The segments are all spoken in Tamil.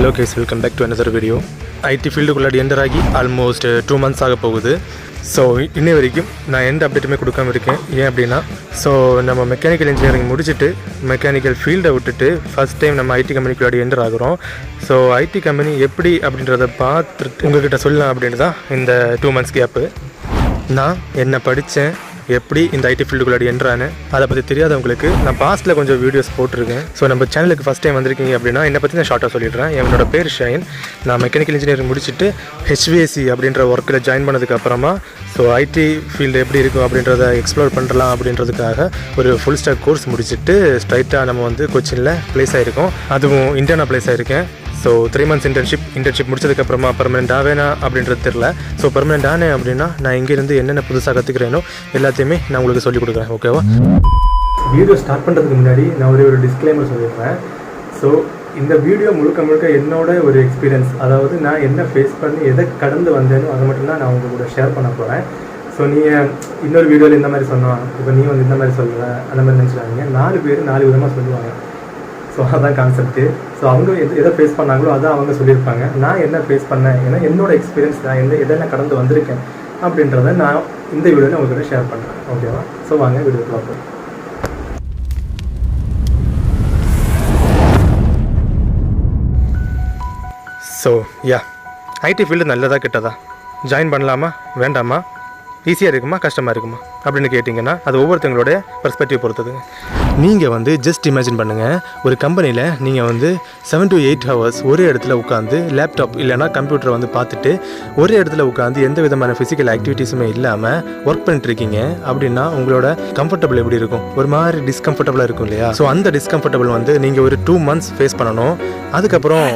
Hello guys, welcome back to another video. IT ஃபீல்டுக்குள்ளாடி என்டர் ஆகி ஆல்மோஸ்ட் 2 months ஆக போகுது. ஸோ இன்னை வரைக்கும் நான் எந்த அப்டேட்டுமே கொடுக்காம இருக்கேன். ஏன் அப்படின்னா நம்ம மெக்கானிக்கல் இன்ஜினியரிங் முடிச்சுட்டு மெக்கானிக்கல் ஃபீல்டை விட்டுட்டு ஃபஸ்ட் டைம் நம்ம ஐடி கம்பெனிக்குள்ளாடி என்டர் ஆகுறோம். ஸோ ஐடி கம்பெனி எப்படி அப்படின்றத பார்த்துட்டு உங்கள்கிட்ட சொல்லலாம் அப்படின்னு தான் இந்த 2 months கேப்பு. நான் என்ன படித்தேன், எப்படி இந்த ஐடி ஃபீல்டுக்குள்ளாடி என்ட்ரானு அதை பற்றி தெரியாதவங்களுக்கு நான் பாஸ்ட்டில் கொஞ்சம் வீடியோஸ் போட்டிருக்கேன். ஸோ நம்ம சேனலுக்கு ஃபஸ்ட் டைம் வந்திருக்கீங்க அப்படின்னா என்னை பற்றி நான் ஷார்ட்டாக சொல்லிடுறேன். என்னோட பேர் ஷைன். நான் மெக்கானிக்கல் இன்ஜினியரிங் முடிச்சுட்டு HVAC அப்படின்ற ஒர்க்கில் ஜாயின் பண்ணதுக்கப்புறமா ஐடி ஃபீல்டு எப்படி இருக்கும் அப்படின்றத எக்ஸ்ப்ளோர் பண்ணலாம் அப்படின்றதுக்காக ஒரு ஃபுல் ஸ்டாக் கோர்ஸ் முடிச்சுட்டு ஸ்ட்ரைட்டாக நம்ம கொச்சினில் ப்ளேஸ் ஆகிருக்கோம். அதுவும் இந்தியானா ப்ளேஸ் ஆகிருக்கேன். ஸோ 3 months இன்டர்ன்ஷிப் முடிச்சதுக்கப்புறமா பர்மனெண்ட் ஆவேனா அப்படின்றது தெரில. ஸோ பர்மனெண்ட் ஆனேன் அப்படின்னா நான் இங்கேருந்து என்னென்ன புதுசாக கற்றுக்கிறேனோ எல்லாத்தையுமே நான் உங்களுக்கு சொல்லிக் கொடுக்குறேன். ஓகேவா? வீடியோ ஸ்டார்ட் பண்ணுறதுக்கு முன்னாடி நான் ஒரு டிஸ்க்ளைமர் சொல்லிடுறேன். ஸோ இந்த வீடியோ முழுக்க என்னோட ஒரு எக்ஸ்பீரியன்ஸ், அதாவது நான் என்ன ஃபேஸ் பண்ணி எதை கடந்து வந்தேனோ அதை மட்டும்தான் நான் உங்கள் கூட ஷேர் பண்ண போகிறேன். ஸோ நீங்கள் இன்னொரு வீடியோவில் இந்த மாதிரி சொன்னோம், இப்போ நீ இந்த மாதிரி சொல்கிற அந்த மாதிரி நினச்சிடாதீங்க. 4 பேர் 4 விதமாக சொல்லுவாங்க. ஸோ அதான் கான்செப்ட்டு. ஸோ அவங்க எதை ஃபேஸ் பண்ணாங்களோ அதான் அவங்க சொல்லியிருப்பாங்க. நான் என்ன ஃபேஸ் பண்ணேன், ஏன்னா என்னோட எக்ஸ்பீரியன்ஸ், நான் எதெல்லாம் கடந்து வந்திருக்கேன் அப்படின்றத நான் இந்த வீடியோவில் உங்கள்கிட்ட ஷேர் பண்ணுறேன். ஓகேவா? ஸோ வாங்க வீடியோ பார்ப்போம். ஸோ ஐடி ஃபீல்டு நல்லதா கெட்டதா, ஜாயின் பண்ணலாமா வேண்டாமா, ஈஸியாக இருக்குமா கஷ்டமாக இருக்குமா அப்படின்னு கேட்டிங்கன்னா அது ஒவ்வொருத்தங்களோட பெர்ஸ்பெக்டிவ் பொறுத்ததுங்க. நீங்கள் ஜஸ்ட் இமேஜின் பண்ணுங்கள், ஒரு கம்பெனியில் நீங்கள் 7 to 8 hours ஒரே இடத்துல உட்காந்து லேப்டாப் இல்லைனா கம்ப்யூட்டரை பார்த்துட்டு ஒரே இடத்துல உட்காந்து எந்த விதமான ஃபிசிக்கல் ஆக்டிவிட்டீஸுமே இல்லாமல் ஒர்க் பண்ணிட்டுருக்கீங்க அப்படின்னா உங்களோட கம்ஃபர்டபுள் எப்படி இருக்கும்? ஒரு மாதிரி டிஸ்கம்ஃபர்டபுளாக இருக்கும் இல்லையா? ஸோ அந்த டிஸ்கம்ஃபர்டபுள் நீங்கள் ஒரு 2 months ஃபேஸ் பண்ணணும். அதுக்கப்புறம்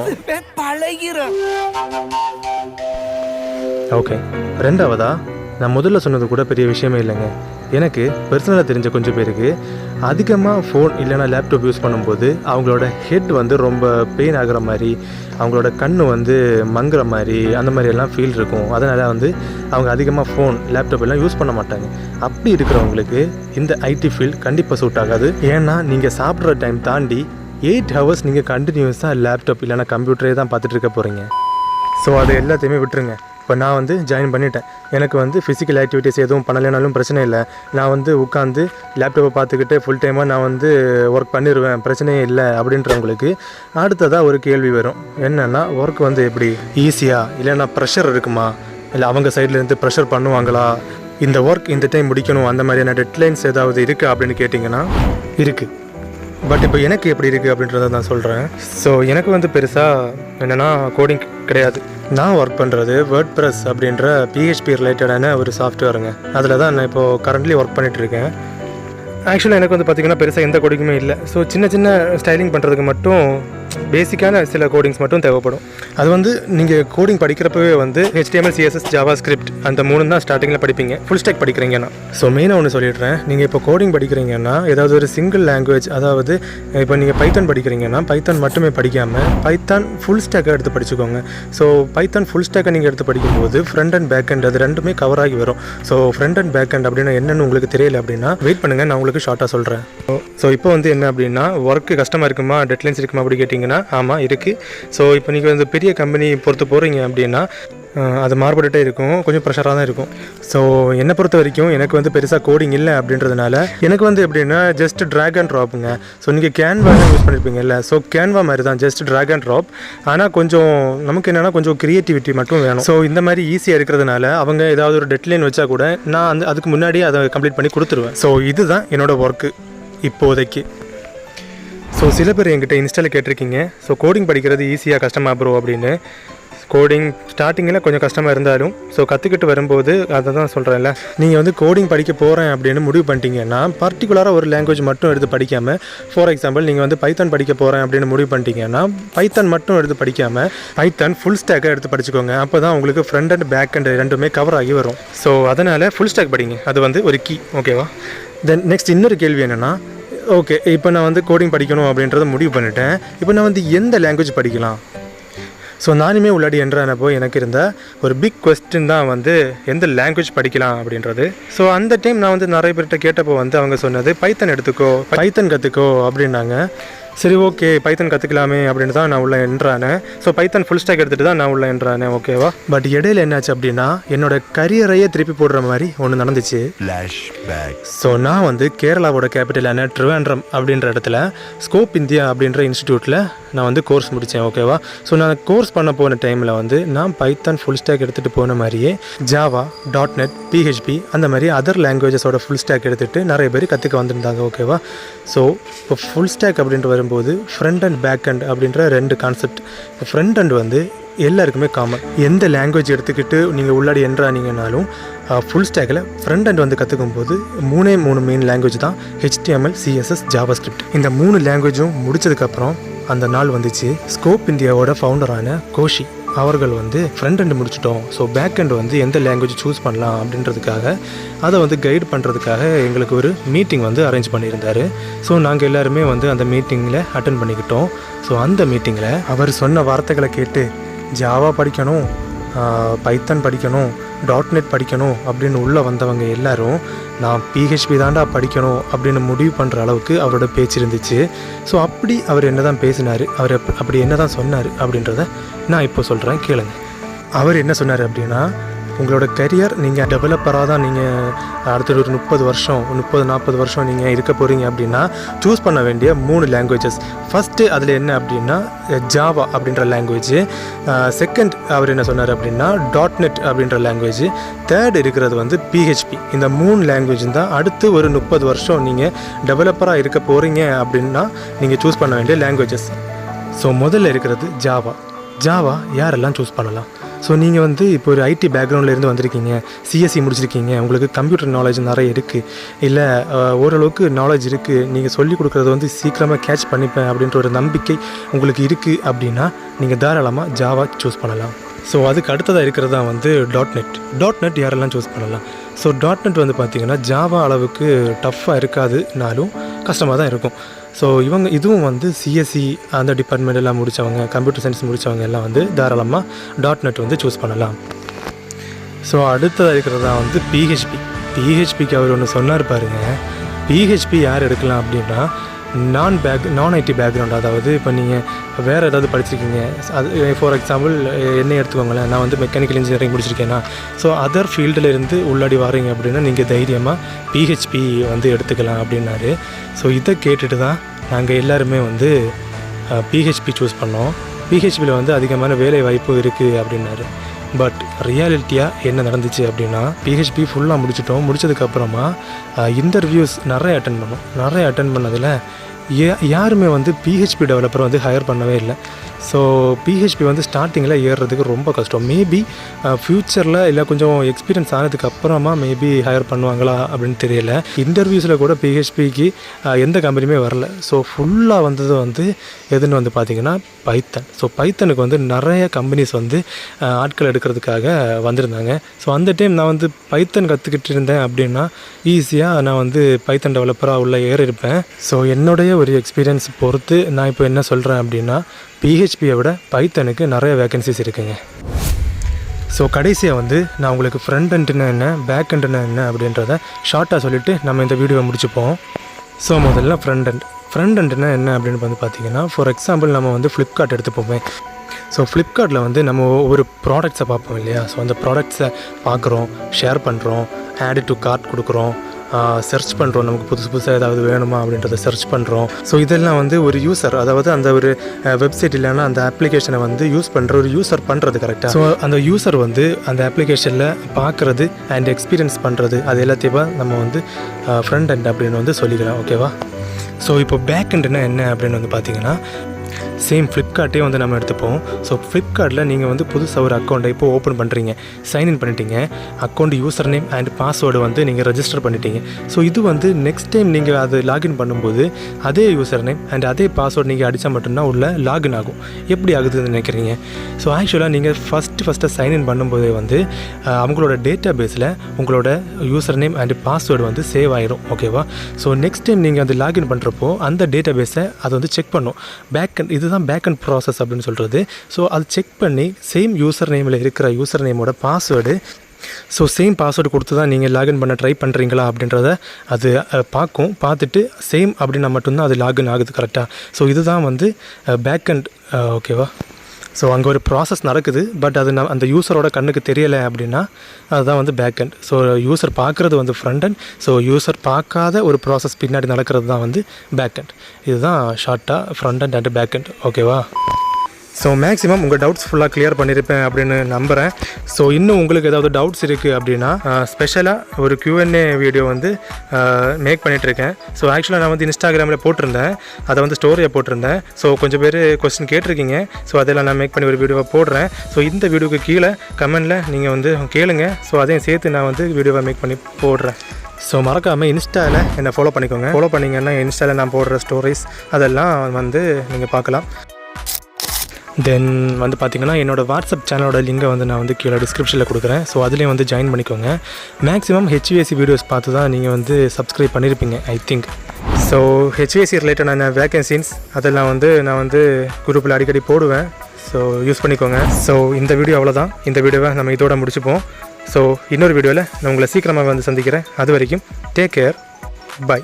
ஓகே, ரெண்டாவதா நான் முதல்ல சொன்னது கூட பெரிய விஷயமே இல்லைங்க. எனக்கு பர்சனலாக தெரிஞ்ச கொஞ்சம் பேருக்கு அதிகமாக ஃபோன் இல்லைனா லேப்டாப் யூஸ் பண்ணும்போது அவங்களோட ஹெட் ரொம்ப பெயின் ஆகிற மாதிரி, அவங்களோட கண் மங்குற மாதிரி, அந்த மாதிரியெல்லாம் ஃபீல் இருக்கும். அதனால் அவங்க அதிகமாக ஃபோன் லேப்டாப் எல்லாம் யூஸ் பண்ண மாட்டாங்க. அப்படி இருக்கிறவங்களுக்கு இந்த ஐடி ஃபீல்டு கண்டிப்பாக சூட் ஆகாது. ஏன்னா நீங்கள் சாப்பிட்ற டைம் தாண்டி 8 hours நீங்கள் கண்டினியூஸாக லேப்டாப் இல்லைனா கம்ப்யூட்டரே தான் பார்த்துட்டு இருக்க போகிறீங்க. ஸோ அதை எல்லாத்தையுமே விட்டுருங்க. இப்போ நான் ஜாயின் பண்ணிட்டேன். எனக்கு ஃபிசிக்கல் ஆக்டிவிட்டீஸ் எதுவும் பண்ணலைனாலும் பிரச்சனை இல்லை. நான் உட்காந்து லேப்டாப்பை பார்த்துக்கிட்டு ஃபுல் டைமாக நான் ஒர்க் பண்ணிடுவேன், பிரச்சனையே இல்லை அப்படின்றவங்களுக்கு அடுத்ததாக ஒரு கேள்வி வரும். என்னென்னா ஒர்க் எப்படி ஈஸியாக, இல்லைன்னா ப்ரெஷர் இருக்குமா, இல்லை அவங்க சைட்லேருந்து ப்ரெஷர் பண்ணுவாங்களா, இந்த ஒர்க் இந்த டைம் முடிக்கணும், அந்த மாதிரியான டெட்லைன்ஸ் ஏதாவது இருக்குது அப்படின்னு கேட்டிங்கன்னா இருக்குது. பட் இப்போ எனக்கு எப்படி இருக்குது அப்படின்றத நான் சொல்கிறேன். ஸோ எனக்கு பெருசாக என்னென்னா கோடிங் கிடையாது. நான் ஒர்க் பண்ணுறது WordPress அப்படின்ற PHP ரிலேட்டடான ஒரு சாஃப்ட்வேருங்க. அதில் தான் நான் இப்போது கரண்ட்லி ஒர்க் பண்ணிகிட்ருக்கேன். ஆக்சுவலாக எனக்கு பார்த்திங்கன்னா பெருசாக எந்த கோடிங்குமே இல்லை. ஸோ சின்ன ஸ்டைலிங் பண்ணுறதுக்கு மட்டும் பேசிக்கான சில கோடிங்ஸ் மட்டும் தேவைப்படும். அது நீங்கள் கோடிங் படிக்கிறப்பவே HTML, CSS, JavaScript அந்த 3 தான் ஸ்டார்டிங்கில் படிப்பீங்க ஃபுல் ஸ்டாக் படிக்கிறீங்கன்னா. ஸோ மெயினாக ஒன்று சொல்லிடுறேன், நீங்கள் இப்போ கோடிங் படிக்கிறீங்கன்னா ஏதாவது ஒரு சிங்கிள் லாங்குவேஜ், அதாவது இப்போ நீங்கள் பைத்தான் படிக்கிறீங்கன்னா பைத்தான் மட்டுமே படிக்காமல் பைத்தான் ஃபுல் ஸ்டாக்கை எடுத்து படிச்சுக்கோங்க. ஸோ பைத்தான் ஃபுல் ஸ்டாக்கை நீங்கள் எடுத்து படிக்கும்போது ஃப்ரண்ட் அண்ட் பேக் அண்ட் அது ரெண்டுமே கவர் ஆகி வரும். So front and back and அப்படின்னா என்னென்னு உங்களுக்கு தெரியல அப்படின்னா வெயிட் பண்ணுங்கள், நான் உங்களுக்கு ஷார்ட்டாக சொல்கிறேன். ஸோ இப்போ என்ன அப்படின்னா ஒர்க்கு கஷ்டமாக இருக்குமா, டெட்லைன்ஸ் இருக்குமா அப்படி கேட்டிங்கன்னா ஆமாம் இருக்குது. ஸோ இப்போ நீங்கள் பெரிய கம்பெனி பொறுத்து போகிறீங்க அப்படின்னா அது மாறுபட்டுகிட்டே இருக்கும், கொஞ்சம் ப்ரெஷராக தான் இருக்கும். ஸோ என்னை பொறுத்த வரைக்கும் எனக்கு பெருசாக கோடிங் இல்லை அப்படின்றதுனால எனக்கு எப்படின்னா ஜஸ்ட் ட்ராக் அண்ட் ட்ராப்புங்க. ஸோ நீங்கள் கேன்வா யூஸ் பண்ணியிருப்பீங்கல்ல, ஸோ கேன்வா மாதிரி தான் ஜஸ்ட் ட்ராக் அண்ட் ட்ராப். ஆனால் கொஞ்சம் நமக்கு என்னென்னா கொஞ்சம் க்ரியேட்டிவிட்டி மட்டும் வேணும். ஸோ இந்த மாதிரி ஈஸியாக இருக்கிறதுனால அவங்க ஏதாவது ஒரு டெட்லைன் வச்சா கூட நான் அதுக்கு முன்னாடியே அதை கம்ப்ளீட் பண்ணி கொடுத்துருவேன். ஸோ இதுதான் என்னோடய ஒர்க்கு இப்போதைக்கு. ஸோ சில பேர் என்கிட்ட இன்ஸ்டாவில் கேட்டிருக்கீங்க, ஸோ கோடிங் படிக்கிறது ஈஸியாக கஷ்டமாக ப்ரோ அப்படின்னு. கோடிங் ஸ்டார்டிங்கில் கொஞ்சம் கஷ்டமாக இருந்தாலும் ஸோ கற்றுக்கிட்டு வரும்போது அதை தான் சொல்கிறேன்ல, நீங்கள் கோடிங் படிக்க போகிறேன் அப்படின்னு முடிவு பண்ணிட்டீங்கன்னா பர்டிகுலராக ஒரு லாங்குவேஜ் மட்டும் எடுத்து படிக்காமல், ஃபார் எக்ஸாம்பிள் நீங்கள் பைத்தான் படிக்க போகிறேன் அப்படின்னு முடிவு பண்ணிட்டீங்கன்னா பைத்தான் மட்டும் எடுத்து படிக்காமல் பைத்தான் ஃபுல் ஸ்டாக்கை எடுத்து படிச்சுக்கோங்க. அப்போ தான் உங்களுக்கு ஃப்ரண்ட் அண்ட் பேக் அண்ட் ரெண்டுமே கவர் ஆகி வரும். ஸோ அதனால் ஃபுல் ஸ்டாக் படிங்க, அது ஒரு கீ. ஓகேவா? தென் நெக்ஸ்ட் இன்னொரு கேள்வி என்னென்னா, ஓகே இப்போ நான் கோடிங் படிக்கணும் அப்படின்றத முடிவு பண்ணிட்டேன், இப்போ நான் எந்த லாங்குவேஜ் படிக்கலாம்? ஸோ நானுமே உள்ளாடி என்ட்ரானப்போ எனக்கு இருந்த ஒரு பிக் கொஸ்டின் தான் எந்த லாங்குவேஜ் படிக்கலாம் அப்படின்றது. ஸோ அந்த டைம் நான் நிறைய பேர்கிட்ட கேட்டப்போ அவங்க சொன்னது பைத்தன் எடுத்துக்கோ, பைத்தன் கற்றுக்கோ அப்படின்னாங்க. சரி ஓகே பைத்தன் கற்றுக்கலாமே அப்படின்னு தான் நான் உள்ள என்ட்ரானேன். ஸோ பைத்தன் ஃபுல் ஸ்டாக் எடுத்துகிட்டு தான் நான் உள்ள என்ட்ரானேன், ஓகேவா. பட் இடையில என்னாச்சு அப்படின்னா என்னோட கரியரையே திருப்பி போடுற மாதிரி ஒன்று நடந்துச்சு. ஸோ நான் வந்து கேரளாவோட கேபிட்டலான ட்ரிவாண்ட்ரம் அப்படின்ற இடத்துல ஸ்கோப் இந்தியா அப்படின்ற இன்ஸ்டிடியூட்டில் நான் வந்து கோர்ஸ் முடித்தேன், ஓகேவா. ஸோ நான் கோர்ஸ் பண்ண போன டைமில் வந்து நான் பைத்தன் ஃபுல் ஸ்டாக் எடுத்துகிட்டு போன மாதிரியே ஜாவா, .NET, PHP அந்த மாதிரி அதர் லாங்குவேஜஸோட ஃபுல் ஸ்டாக் எடுத்துகிட்டு நிறைய பேர் கற்றுக்க வந்திருந்தாங்க, ஓகேவா. ஸோ இப்போ ஃபுல் ஸ்டாக் அப்படின்ட்டு வரும்போது ஃப்ரண்ட் அண்ட் பேக் அண்ட் அப்படின்ற 2 கான்செப்ட். ஃப்ரண்ட் அண்ட் வந்து எல்லாருக்குமே காமன். எந்த லாங்குவேஜ் எடுத்துக்கிட்டு நீங்கள் உள்ளாடி என்ட்ரானீங்கனாலும் ஃபுல் ஸ்டாக்கில் ஃப்ரண்ட் அண்ட் வந்து கற்றுக்கும் போது 3 மெயின் லாங்குவேஜ் தான், HTML, CSS, JavaScript. இந்த 3 லாங்குவேஜும் முடித்ததுக்கப்புறம் அந்த நாள் வந்துச்சு. ஸ்கோப் இந்தியாவோட ஃபவுண்டரான கோஷி அவர்கள் வந்து ஃப்ரண்ட் எண்ட் முடிச்சிட்டோம், ஸோ பேக் எண்ட் வந்து எந்த லாங்குவேஜ் சூஸ் பண்ணலாம் அப்படின்றதுக்காக அதை வந்து கைடு பண்ணுறதுக்காக எங்களுக்கு ஒரு மீட்டிங் வந்து அரேஞ்ச் பண்ணியிருந்தார். ஸோ நாங்கள் எல்லாருமே வந்து அந்த மீட்டிங்கில் அட்டன் பண்ணிக்கிட்டோம். ஸோ அந்த மீட்டிங்கில் அவர் சொன்ன வார்த்தைகளை கேட்டு ஜாவா படிக்கணும், பைத்தன் படிக்கணும், .NET படிக்கணும் அப்படின்னு உள்ளே வந்தவங்க எல்லாரும் நான் PHP தாண்டா படிக்கணும் அப்படின்னு முடிவு பண்ணுற அளவுக்கு அவரோட பேச்சு இருந்துச்சு. ஸோ அப்படி அவர் என்ன தான் பேசினார், அவர் அப்படி என்ன தான் சொன்னார் அப்படின்றத நான் இப்போ சொல்கிறேன், கேளுங்க. அவர் என்ன சொன்னார் அப்படின்னா, உங்களோட கரியர் நீங்கள் டெவலப்பராக தான் நீங்கள் அடுத்த ஒரு 30-40 வருஷம் நீங்கள் இருக்க போகிறீங்க அப்படின்னா சூஸ் பண்ண வேண்டிய 3 லாங்குவேஜஸ். ஃபஸ்ட்டு அதில் என்ன அப்படின்னா ஜாவா அப்படின்ற லாங்குவேஜ். செகண்ட் அவர் என்ன சொன்னார் அப்படின்னா .NET அப்படின்ற லாங்குவேஜ். தேர்ட் இருக்கிறது வந்து PHP. இந்த 3 லாங்குவேஜ் தான் அடுத்து ஒரு 30 வருஷம் நீங்கள் டெவலப்பராக இருக்க போகிறீங்க அப்படின்னா நீங்கள் சூஸ் பண்ண வேண்டிய லாங்குவேஜஸ். ஸோ முதல்ல இருக்கிறது ஜாவா. ஜாவா யாரெல்லாம் சூஸ் பண்ணலாம்? ஸோ நீங்கள் வந்து இப்போ ஒரு ஐடி பேக்ரவுண்ட்லேருந்து வந்திருக்கீங்க, சிஎஸ்சி முடிச்சிருக்கீங்க, உங்களுக்கு கம்ப்யூட்டர் நாலேஜ் நிறைய இருக்குது, இல்லை ஓரளவுக்கு நாலேஜ் இருக்குது, நீங்கள் சொல்லிக் கொடுக்குறது வந்து சீக்கிரமாக கேட்ச் பண்ணிப்பேன் அப்படின்ற ஒரு நம்பிக்கை உங்களுக்கு இருக்குது அப்படின்னா நீங்கள் தாராளமாக ஜாவா சூஸ் பண்ணலாம். ஸோ அதுக்கு அடுத்ததாக இருக்கிறது தான் வந்து .NET யாரெல்லாம் சூஸ் பண்ணலாம்? ஸோ .NET வந்து பார்த்திங்கன்னா ஜாவா அளவுக்கு டஃப்பாக இருக்காதுனாலும் கஷ்டமாக தான் இருக்கும். ஸோ இதுவும் வந்து சிஎஸ்சி அந்த டிபார்ட்மெண்ட் எல்லாம் முடித்தவங்க, கம்ப்யூட்டர் சயின்ஸ் முடித்தவங்க எல்லாம் வந்து தாராளமாக .NET வந்து சூஸ் பண்ணலாம். ஸோ அடுத்ததாக இருக்கிறது தான் வந்து PHPக்கு அவர் ஒன்று சொன்னார் பாருங்கள். PHP யார் எடுக்கலாம் அப்படின்னா நான் ஐடி பேக்ரவுண்ட், அதாவது இப்போ நீங்கள் வேறு ஏதாவது படிச்சிருக்கீங்க, அது ஃபார் எக்ஸாம்பிள் என்ன எடுத்துக்கோங்களேன், நான் வந்து மெக்கானிக்கல் இன்ஜினியரிங் முடிச்சிருக்கேன்னா, ஸோ அதர் ஃபீல்டில் இருந்து உள்ளாடி வாரீங்க அப்படின்னா நீங்கள் தைரியமாக PHP வந்து எடுத்துக்கலாம் அப்படின்னாரு. ஸோ இதை கேட்டுட்டு தான் நாங்கள் எல்லாருமே வந்து PHP சூஸ் பண்ணோம். PHPயில் வந்து அதிகமான வேலை வாய்ப்பு இருக்குது அப்படின்னாரு. பட் ரியாலிட்டியாக என்ன நடந்துச்சு அப்படின்னா PHP ஃபுல்லாக முடிச்சதுக்கப்புறமா இன்டர்வியூஸ் நிறைய அட்டன் பண்ணதில் யாருமே வந்து PHP டெவலப்பரை வந்து ஹையர் பண்ணவே இல்லை. ஸோ PHP வந்து ஸ்டார்டிங்கில் ஏறுறதுக்கு ரொம்ப கஷ்டம். மேபி ஃப்யூச்சரில் இல்லை கொஞ்சம் எக்ஸ்பீரியன்ஸ் ஆனதுக்கு அப்புறமா மேபி ஹையர் பண்ணுவாங்களா அப்படின்னு தெரியல. இன்டர்வியூஸில் கூட PHPக்கு எந்த கம்பெனியுமே வரல. ஸோ ஃபுல்லாக வந்தது வந்து எதுன்னு வந்து பார்த்திங்கன்னா பைத்தன். ஸோ பைத்தனுக்கு வந்து நிறைய கம்பெனிஸ் வந்து ஆட்கள் எடுக்கிறதுக்காக வந்திருந்தாங்க. ஸோ அந்த டைம் நான் வந்து பைத்தன் கற்றுக்கிட்டு இருந்தேன் அப்படின்னா ஈஸியாக நான் வந்து பைத்தன் டெவலப்பராக உள்ள ஏறியிருப்பேன். ஸோ என்னுடைய ஒரு எக்ஸ்பீரியன்ஸ் பொறுத்து நான் இப்போ என்ன சொல்கிறேன் அப்படின்னா PHPயை விட பைத்தனுக்கு நிறைய வேக்கன்சிஸ் இருக்குங்க. ஸோ கடைசியாக வந்து நான் உங்களுக்கு ஃப்ரண்ட் எண்டுனா என்ன, பேக் எண்டுனா என்ன அப்படின்றத ஷார்ட்டாக சொல்லிவிட்டு நம்ம இந்த வீடியோவை முடிச்சுப்போம். ஸோ முதல்ல ஃப்ரண்ட் எண்டுனா என்ன அப்படின்னு வந்து பார்த்திங்கன்னா, ஃபார் எக்ஸாம்பிள் நம்ம வந்து ஃப்ளிப்கார்ட் எடுத்துப்போமே. ஸோ ஃப்ளிப்கார்ட்டில் வந்து நம்ம ஒரு ப்ராடக்ட்ஸை பார்ப்போம் இல்லையா. ஸோ அந்த ப்ராடக்ட்ஸை பார்க்குறோம், ஷேர் பண்ணுறோம், ஆட் டு கார்ட் கொடுக்குறோம், சர்ச் பண்ணுறோம், நமக்கு புதுசாக ஏதாவது வேணுமா அப்படின்றத சர்ச் பண்ணுறோம். ஸோ இதெல்லாம் வந்து ஒரு யூசர், அதாவது அந்த ஒரு வெப்சைட் இல்லைன்னா அந்த அப்ளிகேஷனை வந்து யூஸ் பண்ணுற ஒரு யூசர் பண்ணுறது கரெக்டாக. ஸோ அந்த யூசர் வந்து அந்த அப்ளிகேஷனில் பார்க்குறது அண்ட் எக்ஸ்பீரியன்ஸ் பண்ணுறது அது எல்லாத்தையும் நம்ம வந்து ஃப்ரண்ட் எண்ட் அப்படின்னு வந்து சொல்லிக்கலாம், ஓகேவா. ஸோ இப்போ பேக் எண்டுனா என்ன அப்படின்னு வந்து பார்த்திங்கன்னா சேம் ஃப்ளிப்கார்ட்டே வந்து நம்ம எடுத்துப்போம். ஸோ ஃப்ளிப்கார்ட்டில் நீங்கள் வந்து புதுசாக ஒரு அக்கௌண்ட்டை இப்போ ஓப்பன் பண்ணுறீங்க, சைன்இன் பண்ணிட்டீங்க, account user name and password வந்து நீங்கள் ரெஜிஸ்டர் பண்ணிட்டீங்க. ஸோ இது வந்து நெக்ஸ்ட் டைம் நீங்கள் அது லாகின் பண்ணும்போது அதே யூசர் நேம் அண்ட் அதே பாஸ்வேர்டு நீங்கள் அடித்தா மட்டும்தான் உள்ள லாகின் ஆகும். எப்படி ஆகுதுன்னு நினைக்கிறீங்க? ஸோ ஆக்சுவலாக நீங்கள் ஃபஸ்ட்டு சைன்இன் பண்ணும்போதே வந்து அவங்களோட டேட்டா பேஸில் உங்களோட யூசர் நேம் அண்ட் பாஸ்வேர்டு வந்து சேவ் ஆகிடும், ஓகேவா. ஸோ நெக்ஸ்ட் டைம் நீங்கள் வந்து லாகின் பண்ணுறப்போ அந்த டேட்டா பேஸை அதை வந்து செக் பண்ணும். இதுதான் பேக் அண்ட் ப்ராசஸ் அப்படின்னு சொல்கிறது. ஸோ அது செக் பண்ணி சேம் யூசர் நேமில் இருக்கிற யூசர் நேமோட பாஸ்வேர்டு ஸோ சேம் பாஸ்வேர்டு கொடுத்து தான் நீங்கள் லாகின் பண்ண ட்ரை பண்ணுறீங்களா அப்படின்றத அது பார்த்துட்டு சேம் அப்படின்னா மட்டும்தான் அது லாகின் ஆகுது கரெக்டாக. ஸோ இதுதான் வந்து பேக்கெண்ட். ஓகேவா? ஸோ அங்கே ஒரு ப்ராசஸ் நடக்குது, பட் அது அந்த யூஸரோட கண்ணுக்கு தெரியலை அப்படின்னா அதுதான் வந்து பேக்கெண்ட். ஸோ யூஸர் பார்க்குறது வந்து ஃப்ரண்ட் அண்ட், ஸோ யூஸர் பார்க்காத ஒரு ப்ராசஸ் பின்னாடி நடக்கிறது தான் வந்து பேக்கெண்ட். இதுதான் ஷார்ட்டாக ஃப்ரண்ட் அண்ட் அண்ட் பேக்கெண்ட். ஓகேவா? ஸோ மேக்ஸிமம் உங்கள் டவுட்ஸ் ஃபுல்லாக கிளியர் பண்ணியிருப்பேன் அப்படின்னு நம்புகிறேன். ஸோ இன்னும் உங்களுக்கு ஏதாவது டவுட்ஸ் இருக்குது அப்படின்னா ஸ்பெஷலாக ஒரு Q&A வீடியோ வந்து மேக் பண்ணிகிட்ருக்கேன். ஸோ ஆக்சுவலாக நான் வந்து இன்ஸ்டாகிராமில் போட்டிருந்தேன், அதை வந்து ஸ்டோரியை போட்டிருந்தேன். ஸோ கொஞ்சம் பேர் கொஸ்டின் கேட்டிருக்கீங்க. ஸோ அதெல்லாம் நான் மேக் பண்ணி ஒரு வீடியோவை போடுறேன். ஸோ இந்த வீடியோக்கு கீழே கமெண்டில் நீங்கள் வந்து கேளுங்க. ஸோ அதையும் சேர்த்து நான் வந்து வீடியோவை மேக் பண்ணி போடுறேன். ஸோ மறக்காமல் இன்ஸ்டாவில் என்னை ஃபாலோ பண்ணிக்கோங்க. ஃபாலோ பண்ணிங்கன்னா இன்ஸ்டாவில் நான் போடுற ஸ்டோரிஸ் அதெல்லாம் வந்து நீங்கள் பார்க்கலாம். தென் வந்து பார்த்திங்கன்னா என்னோடய வாட்ஸ்அப் சேனலோட லிங்கை வந்து நான் வந்து கீழே டிஸ்கிரிப்ஷனில் கொடுக்குறேன். ஸோ அதுலேயும் வந்து ஜாயின் பண்ணிக்கோங்க. மேக்ஸிமம் HVAC வீடியோஸ் பார்த்து தான் நீங்கள் வந்து சப்ஸ்கிரைப் பண்ணியிருப்பீங்க ஐ திங்க். ஸோ HVAC ரிலேட்டடான வேகன்சிஸ் அதெல்லாம் வந்து நான் வந்து குரூப்பில் அடிக்கடி போடுவேன். ஸோ யூஸ் பண்ணிக்கோங்க. ஸோ இந்த வீடியோ அவ்வளோதான். இந்த வீடியோவை நம்ம இதோட முடிச்சுப்போம். ஸோ இன்னொரு வீடியோவில் நான் உங்களை சீக்கிரமாக வந்து சந்திக்கிறேன். அது வரைக்கும் டேக் கேர், பை.